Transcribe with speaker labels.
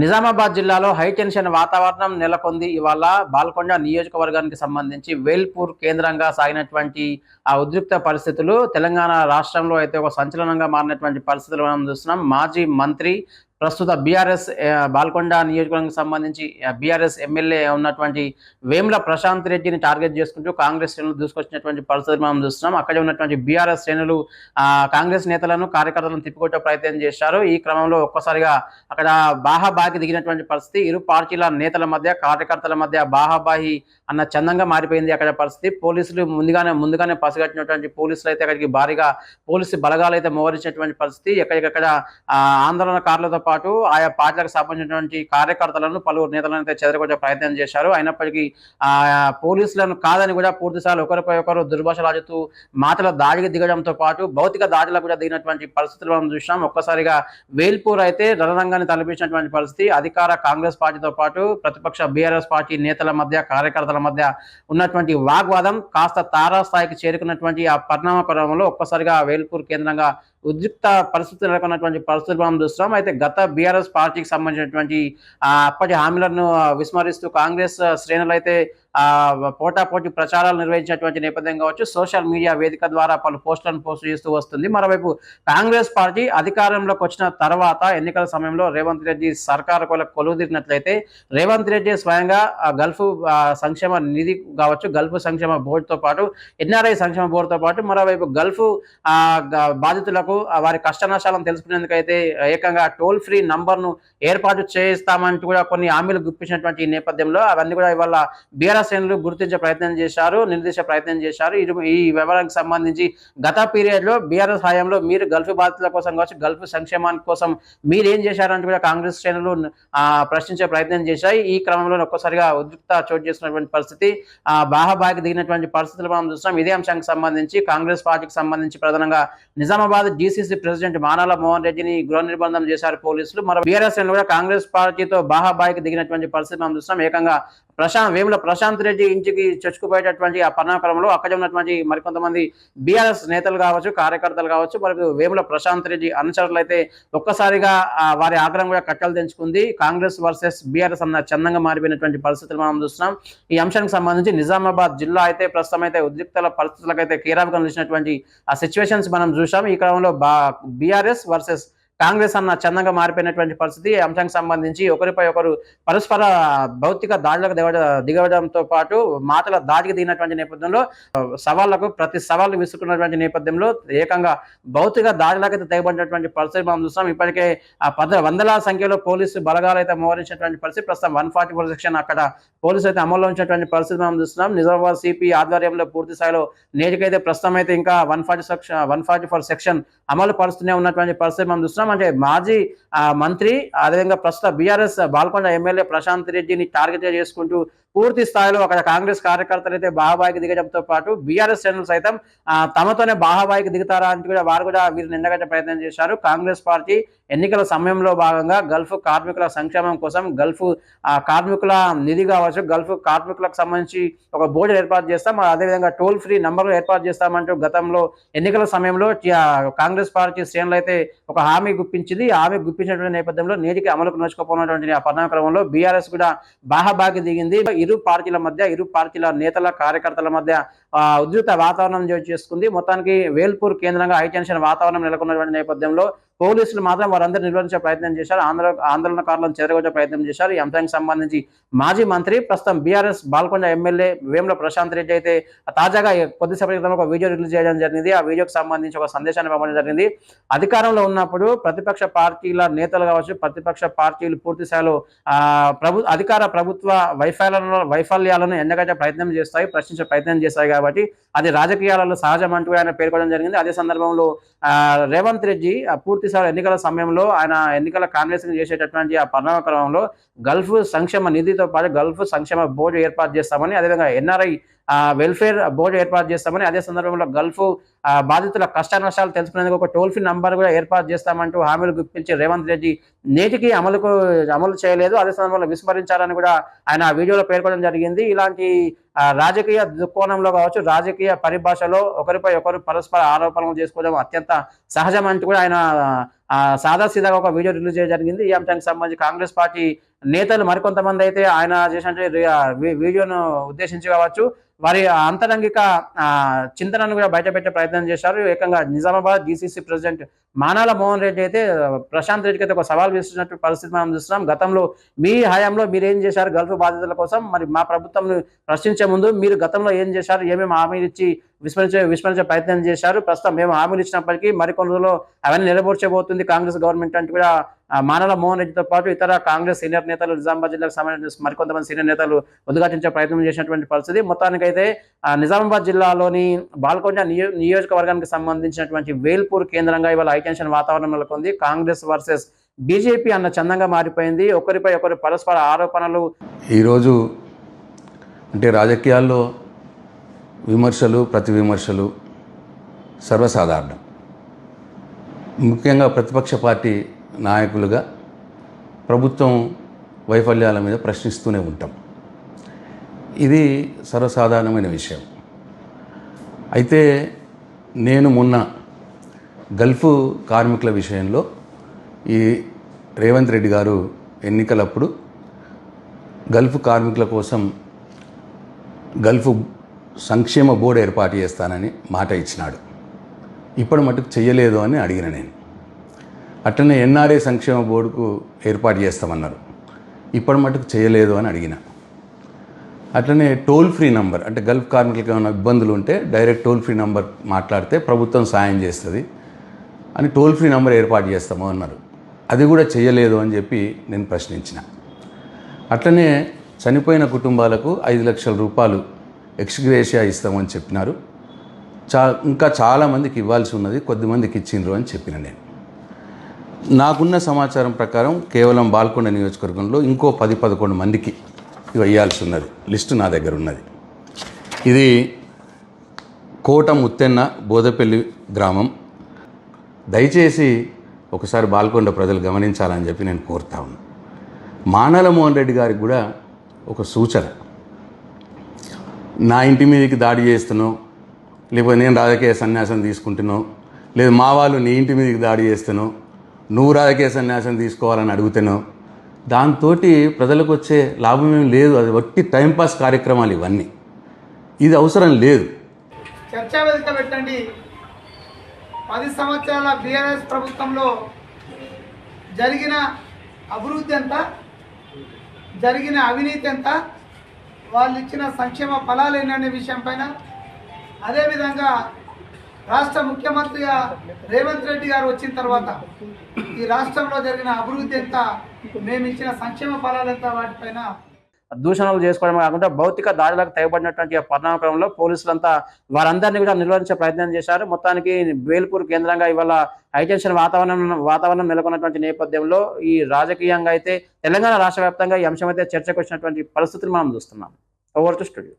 Speaker 1: నిజామాబాద్ జిల్లాలో హైటెన్షన్ వాతావరణం నెలకొంది. ఇవాళ బాల్కొండ నియోజకవర్గానికి సంబంధించి వేల్పూర్ కేంద్రంగా సాగినటువంటి ఆ ఉద్రిక్త పరిస్థితులు తెలంగాణ రాష్ట్రంలో అయితే ఒక సంచలనంగా మారినటువంటి పరిస్థితులు మనం చూస్తున్నాం. మాజీ మంత్రి ప్రస్తుత బీఆర్ఎస్ బాల్కొండ నియోజకవర్గానికి సంబంధించి బీఆర్ఎస్ ఎమ్మెల్యే ఉన్నటువంటి వేముల ప్రశాంత్ రెడ్డిని టార్గెట్ చేసుకుంటూ కాంగ్రెస్ శ్రేణులు దూసుకొచ్చినటువంటి పరిస్థితులు మనం చూస్తున్నాం. అక్కడే ఉన్నటువంటి బీఆర్ఎస్ శ్రేణులు కాంగ్రెస్ నేతలను కార్యకర్తలను తిప్పికొట్టే ప్రయత్నం చేశారు. ఈ క్రమంలో ఒక్కసారిగా అక్కడ బాహాబాకి దిగినటువంటి పరిస్థితి. ఇరు పార్టీల నేతల మధ్య కార్యకర్తల మధ్య బాహాబాహి అన్న చందంగా మారిపోయింది అక్కడ పరిస్థితి. పోలీసులు ముందుగానే పసిగట్టినటువంటి పోలీసులు అయితే అక్కడికి భారీగా పోలీసు బలగాలు అయితే మోహరించినటువంటి పరిస్థితి. ఎక్కడికక్కడ ఆందోళనకారులతో పాటు ఆయా పార్టీలకు సంబంధించినటువంటి కార్యకర్తలను పలువురు నేతలను అయితే చెదరగొట్టే ప్రయత్నం చేశారు. అయినప్పటికీ పోలీసులను కాదని కూడా పూర్తిస్థాయిలో ఒకరిపై ఒకరు దుర్భాషలాడుతూ మాటల దాడికి దిగడంతో పాటు భౌతిక దాడులకు కూడా దిగినటువంటి పరిస్థితులు మనం చూసినాం. ఒక్కసారిగా వేల్పూర్ అయితే రణరంగాన్ని తలపించినటువంటి పరిస్థితి. అధికార కాంగ్రెస్ పార్టీతో పాటు ప్రతిపక్ష బీఆర్ఎస్ పార్టీ నేతల మధ్య కార్యకర్తల మధ్య ఉన్నటువంటి వాగ్వాదం కాస్త తారాస్థాయికి చేరుకున్నటువంటి ఆ పరిణామ క్రమంలో ఒక్కసారిగా వేల్పూర్ కేంద్రంగా ఉద్రిక్త పరిస్థితులు నెలకొన్నటువంటి పరిస్థితులు మనం చూస్తున్నాం. అయితే గత బీఆర్ఎస్ పార్టీకి సంబంధించినటువంటి అప్పటి హామీలను విస్మరిస్తూ కాంగ్రెస్ శ్రేణులు అయితే పోటాపోటీ ప్రచారాలు నిర్వహించినటువంటి నేపథ్యం కావచ్చు, సోషల్ మీడియా వేదిక ద్వారా పలు పోస్టులను పోస్ట్ చేస్తూ వస్తుంది. మరోవైపు కాంగ్రెస్ పార్టీ అధికారంలోకి వచ్చిన తర్వాత ఎన్నికల సమయంలో రేవంత్ రెడ్డి సర్కారు కొలువుదీరినట్లయితే రేవంత్ రెడ్డి స్వయంగా గల్ఫ్ సంక్షేమ నిధి కావచ్చు, గల్ఫ్ సంక్షేమ బోర్డుతో పాటు ఎన్ఆర్ఐ సంక్షేమ బోర్డుతో పాటు మరోవైపు గల్ఫ్ బాధితులకు వారి కష్ట నష్టాలను తెలుసుకునేందుకైతే ఏకంగా టోల్ ఫ్రీ నంబర్ను ఏర్పాటు చేస్తామంటూ కూడా కొన్ని హామీలు గుప్పించినటువంటి ఈ నేపథ్యంలో అవన్నీ కూడా ఇవాళ బీఆర్ఎస్ శ్రేణులు గుర్తించే ప్రయత్నం చేశారు, నిర్దేశ ప్రయత్నం చేశారు. ఈ వ్యవహారానికి సంబంధించి గత పీరియడ్ లో బీఆర్ఎస్ హయాంలో మీరు గల్ఫ్ బాధితుల కోసం కావచ్చు, గల్ఫ్ సంక్షేమానికి కోసం మీరేం చేశారంటూ కూడా కాంగ్రెస్ శ్రేణులు ప్రశ్నించే ప్రయత్నం చేశాయి. ఈ క్రమంలో ఒక్కసారిగా ఉద్రిక్త చోటు చేస్తున్నటువంటి పరిస్థితి, బాహాబాకి దిగినటువంటి పరిస్థితులు మనం చూస్తున్నాం. ఇదే అంశానికి సంబంధించి కాంగ్రెస్ పార్టీకి సంబంధించి ప్రధానంగా నిజామాబాద్ జీసీసీ ప్రెసిడెంట్ మానాల మోహన్ రెడ్డిని గృహ నిర్బంధం చేశారు పోలీసులు. మరి బీఆర్ఎస్ కూడా కాంగ్రెస్ పార్టీతో బాహాబాయికి దిగినటువంటి పరిస్థితి మనం చూస్తున్నాం. ఏకంగా వేముల ప్రశాంత్ రెడ్డి ఇంటికి చొచ్చుకుపోయేటటువంటి ఆ పరిణామక్రమంలో అక్కడ ఉన్నటువంటి మరికొంతమంది బీఆర్ఎస్ నేతలు కావచ్చు, కార్యకర్తలు కావచ్చు, మరి వేముల ప్రశాంత్ రెడ్డి అనుచరులు అయితే ఒక్కసారిగా వారి ఆగ్రహం కూడా కట్టలు తెంచుకుంది. కాంగ్రెస్ వర్సెస్ బీఆర్ఎస్ అన్న చందంగా మారిపోయినటువంటి పరిస్థితులు మనం చూస్తున్నాం. ఈ అంశానికి సంబంధించి నిజామాబాద్ జిల్లా అయితే ప్రస్తుతం అయితే ఉద్రిక్తల పరిస్థితులకు అయితే కీరాబిగా నిలిచినటువంటి ఆ సిచ్యువేషన్స్ మనం చూసాం. ఈ క్రమంలో బీఆర్ఎస్ వర్సెస్ కాంగ్రెస్ అన్న చందంగా మారిపోయినటువంటి పరిస్థితి. ఈ అంశానికి సంబంధించి ఒకరిపై ఒకరు పరస్పర భౌతిక దాడులకు దిగవడంతో పాటు మాటల దాడికి దిగినటువంటి నేపథ్యంలో ప్రతి సవాళ్ళు విసుకున్నటువంటి నేపథ్యంలో ఏకంగా భౌతిక దాడులకు అయితే తెగబడినటువంటి పరిస్థితి మనం చూస్తాం. ఇప్పటికే వందల సంఖ్యలో పోలీసు బలగాలు అయితే మోహరించినటువంటి పరిస్థితి. ప్రస్తుతం 144 సెక్షన్ అక్కడ పోలీసు అయితే అమల్లో ఉంచినటువంటి పరిస్థితి మనం చూస్తున్నాం. నిజామాబాద్ సిపి ఆధ్వర్యంలో పూర్తి స్థాయిలో నేటికైతే ప్రస్తుతం అయితే ఇంకా 144 సెక్షన్ అమలు పరుస్తూనే ఉన్నటువంటి పరిస్థితి మనం చూస్తున్నాం. అంటే మాజీ మంత్రి అదేవిధంగా ప్రస్తుత బీఆర్ఎస్ బాల్కొండ ఎమ్మెల్యే ప్రశాంత్ రెడ్డిని టార్గెట్ చేసుకుంటూ పూర్తి స్థాయిలో అక్కడ కాంగ్రెస్ కార్యకర్తలు అయితే బాహాబాయికి దిగడంతో పాటు బీఆర్ఎస్ శ్రేణులు సైతం తమతోనే బాహాబాయికి దిగుతారా అంటే కూడా వారు కూడా వీరిని ఎండగట్టే ప్రయత్నం చేశారు. కాంగ్రెస్ పార్టీ ఎన్నికల సమయంలో భాగంగా గల్ఫ్ కార్మికుల సంక్షేమం కోసం గల్ఫ్ కార్మికుల నిధి కావచ్చు, గల్ఫ్ కార్మికులకు సంబంధించి ఒక బోర్డు ఏర్పాటు చేస్తాం, అదేవిధంగా టోల్ ఫ్రీ నంబర్లు ఏర్పాటు చేస్తామంటూ గతంలో ఎన్నికల సమయంలో కాంగ్రెస్ పార్టీ శ్రేణులు అయితే ఒక హామీ గుప్పించింది. హామీ గుప్పించినటువంటి నేపథ్యంలో నేటికి అమలుకు నోచుకోపోయినటువంటి ఆ పరిణామ క్రమంలో బీఆర్ఎస్ కూడా బాహాబాకి దిగింది. ఇరు పార్టీల నేతల కార్యకర్తల మధ్య ఉద్రిక్త వాతావరణం చేసుకుంది. మొత్తానికి వేల్పూర్ కేంద్రంగా హైటెన్షన్ వాతావరణం నెలకొన్నటువంటి నేపథ్యంలో పోలీసులు మాత్రం వారందరూ నిర్వహించే ప్రయత్నం చేశారు, ఆందోళనకారులను చెదరగొట్టే ప్రయత్నం చేశారు. ఈ అంశానికి సంబంధించి మాజీ మంత్రి ప్రస్తుతం బీఆర్ఎస్ బాల్కొండ ఎమ్మెల్యే వేముల ప్రశాంత్ రెడ్డి అయితే తాజాగా కొద్దిసేపటి క్రితం ఒక వీడియో రిలీజ్ చేయడం జరిగింది. ఆ వీడియోకి సంబంధించి ఒక సందేశాన్ని పంపడం జరిగింది. అధికారంలో ఉన్నప్పుడు ప్రతిపక్ష పార్టీల నేతలు కావచ్చు, ప్రతిపక్ష పార్టీలు పూర్తి స్థాయిలో అధికార ప్రభుత్వ వైఫల్యాలను ఎండగట్టే ప్రయత్నం చేస్తాయి, ప్రశ్నించే ప్రయత్నం చేస్తాయి కాబట్టి అది రాజకీయాలలో సహజం అంటూ ఆయన పేర్కొనడం జరిగింది. అదే సందర్భంలో రేవంత్ రెడ్డి పూర్తిసారి ఎన్నికల సమయంలో ఆయన ఎన్నికల కాంగ్రెస్ చేసేటటువంటి ఆ పరిణామ క్రమంలో గల్ఫ్ సంక్షేమ నిధితో పాటు గల్ఫ్ సంక్షేమ బోర్డు ఏర్పాటు చేస్తామని, అదేవిధంగా ఎన్ఆర్ఐ వెల్ఫేర్ బోర్డు ఏర్పాటు చేస్తామని, అదే సందర్భంలో గల్ఫ్ బాధితుల కష్ట నష్టాలు తెలుసుకునేందుకు ఒక టోల్ ఫ్రీ నంబర్ కూడా ఏర్పాటు చేస్తామంటూ హామీలు గుప్పించి రేవంత్ రెడ్డి నేటికి అమలు చేయలేదు. అదే సందర్భంలో విస్మరించారని కూడా ఆయన ఆ వీడియోలో పేర్కొనడం జరిగింది. ఇలాంటి రాజకీయ దృక్కోణంలో కావచ్చు, రాజకీయ పరిభాషలో ఒకరిపై ఒకరు పరస్పర ఆరోపణలు చేసుకోవడం అత్యంత సహజం అంటూ కూడా ఆయన సాదాసీదాగా ఒక వీడియో రిలీజ్ చేయడం జరిగింది. ఈ అంశానికి సంబంధించి కాంగ్రెస్ పార్టీ నేతలు మరికొంతమంది అయితే ఆయన చేసినటువంటి వీడియోను ఉద్దేశించి కావచ్చు, వారి అంతరంగిక చింతనను కూడా బయటపెట్టే ప్రయత్నం చేశారు. ఏకంగా నిజామాబాద్ డీసీసీ ప్రెసిడెంట్ మానాల మోహన్ రెడ్డి అయితే ప్రశాంత్ రెడ్డికి అయితే ఒక సవాల్ విస్తున్నట్టు పరిస్థితి మనం చూస్తున్నాం. గతంలో మీ హయాంలో మీరేం చేశారు గల్ఫ్ బాధితుల కోసం, మరి మా ప్రభుత్వం ప్రశ్నించే ముందు మీరు గతంలో ఏం చేశారు, ఏమేమి హామీలు ఇచ్చి విస్మరించే ప్రయత్నం చేశారు, ప్రస్తుతం మేము హామీలు ఇచ్చినప్పటికీ మరికొన్ని రోజుల్లో అవన్నీ నెరవేర్చబోతుంది కాంగ్రెస్ గవర్నమెంట్ అంటూ కూడా మానల మోహన్ రెడ్డితో పాటు ఇతర కాంగ్రెస్ సీనియర్ నేతలు, నిజామాబాద్ జిల్లాకు సంబంధించిన మరికొంతమంది సీనియర్ నేతలు ఉద్ఘాటించే ప్రయత్నం చేసినటువంటి పరిస్థితి. మొత్తానికైతే నిజామాబాద్ జిల్లాలోని బాల్కొండ నియోజకవర్గానికి సంబంధించినటువంటి వేల్పూర్ కేంద్రంగా ఇవాళ హైటెన్షన్ వాతావరణం నెలకొంది. కాంగ్రెస్ వర్సెస్ బీజేపీ అన్న చందంగా మారిపోయింది. ఒకరిపై ఒకరు పరస్పర ఆరోపణలు.
Speaker 2: ఈరోజు అంటే రాజకీయాల్లో విమర్శలు, ప్రతి విమర్శలు సర్వసాధారణం. ముఖ్యంగా ప్రతిపక్ష పార్టీ నాయకులుగా ప్రభుత్వం వైఫల్యాల మీద ప్రశ్నిస్తూనే ఉంటాం. ఇది సర్వసాధారణమైన విషయం. అయితే నేను మొన్న గల్ఫ్ కార్మికుల విషయంలో ఈ రేవంత్ రెడ్డి గారు ఎన్నికలప్పుడు గల్ఫ్ కార్మికుల కోసం గల్ఫ్ సంక్షేమ బోర్డు ఏర్పాటు చేస్తానని మాట ఇచ్చినాడు. ఇప్పటి మటుకు చెయ్యలేదు అని అడిగిన నేను. అట్లనే ఎన్ఆర్ఏ సంక్షేమ బోర్డుకు ఏర్పాటు చేస్తామన్నారు. ఇప్పటి మటుకు చేయలేదు అని అడిగిన. అట్లనే టోల్ ఫ్రీ నంబర్, అంటే గల్ఫ్ కార్మికులకు ఏమైనా ఇబ్బందులు ఉంటే డైరెక్ట్ టోల్ ఫ్రీ నంబర్ మాట్లాడితే ప్రభుత్వం సాయం చేస్తుంది అని టోల్ ఫ్రీ నంబర్ ఏర్పాటు చేస్తాము అన్నారు. అది కూడా చేయలేదు అని చెప్పి నేను ప్రశ్నించిన. అట్లనే చనిపోయిన కుటుంబాలకు 5 లక్షల రూపాయలు ఎక్స్గ్రేషియా ఇస్తామని చెప్పినారు. ఇంకా చాలామందికి ఇవ్వాల్సి ఉన్నది, కొద్దిమందికి ఇచ్చిండ్రు అని చెప్పిన నేను. నాకున్న సమాచారం ప్రకారం కేవలం బాల్కొండ నియోజకవర్గంలో ఇంకో 10-11 మందికి ఇవ్వాల్సి ఉన్నది. లిస్టు నా దగ్గర ఉన్నది. ఇది కోట ముత్తెన్న బోదపల్లి గ్రామం. దయచేసి ఒకసారి బాల్కొండ ప్రజలు గమనించాలని చెప్పి నేను కోరుతా ఉన్నాను. మానల మోహన్ రెడ్డి గారికి కూడా ఒక సూచన. నా ఇంటి మీదకి దాడి చేస్తున్నావు, లేకపోతే నేను రాజకీయ సన్యాసం తీసుకుంటున్నావు, లేదు మా వాళ్ళు నీ ఇంటి మీదకి దాడి చేస్తున్నావు, నువ్వు రాజకీయ సన్యాసం తీసుకోవాలని అడుగుతున్నావు, దాంతో ప్రజలకు వచ్చే లాభం ఏం లేదు. అది వట్టి టైంపాస్ కార్యక్రమాలు ఇవన్నీ. ఇది అవసరం లేదు.
Speaker 3: చర్చా వేదిక పెట్టండి. 10 సంవత్సరాల బీఆర్ఎస్ ప్రభుత్వంలో జరిగిన అభివృద్ధి ఎంత, జరిగిన అవినీతి ఎంత, వాళ్ళు ఇచ్చిన సంక్షేమ ఫలాలు ఏంటనే విషయం పైన, అదేవిధంగా రాష్ట్ర ముఖ్యమంత్రిగా రేవంత్ రెడ్డి గారు వచ్చిన తర్వాత ఈ రాష్ట్రంలో జరిగిన అభివృద్ధి ఎంత, మేము ఇచ్చిన సంక్షేమ ఫలాలు ఎంత, వాటిపైన
Speaker 1: దూషణలు చేసుకోవడం కాకుండా భౌతిక దాడులకు తెగబడినటువంటి పరిణామక్రమంలో పోలీసులంతా వారందరినీ కూడా నిర్వహించే ప్రయత్నం చేశారు. మొత్తానికి వేల్పూర్ కేంద్రంగా ఇవాళ హైటెన్షన్ వాతావరణం నెలకొన్నటువంటి నేపథ్యంలో ఈ రాజకీయంగా అయితే తెలంగాణ రాష్ట్ర వ్యాప్తంగా ఈ అంశం అయితే చర్చకు వచ్చినటువంటి పరిస్థితులు మనం చూస్తున్నాం. Over to studio.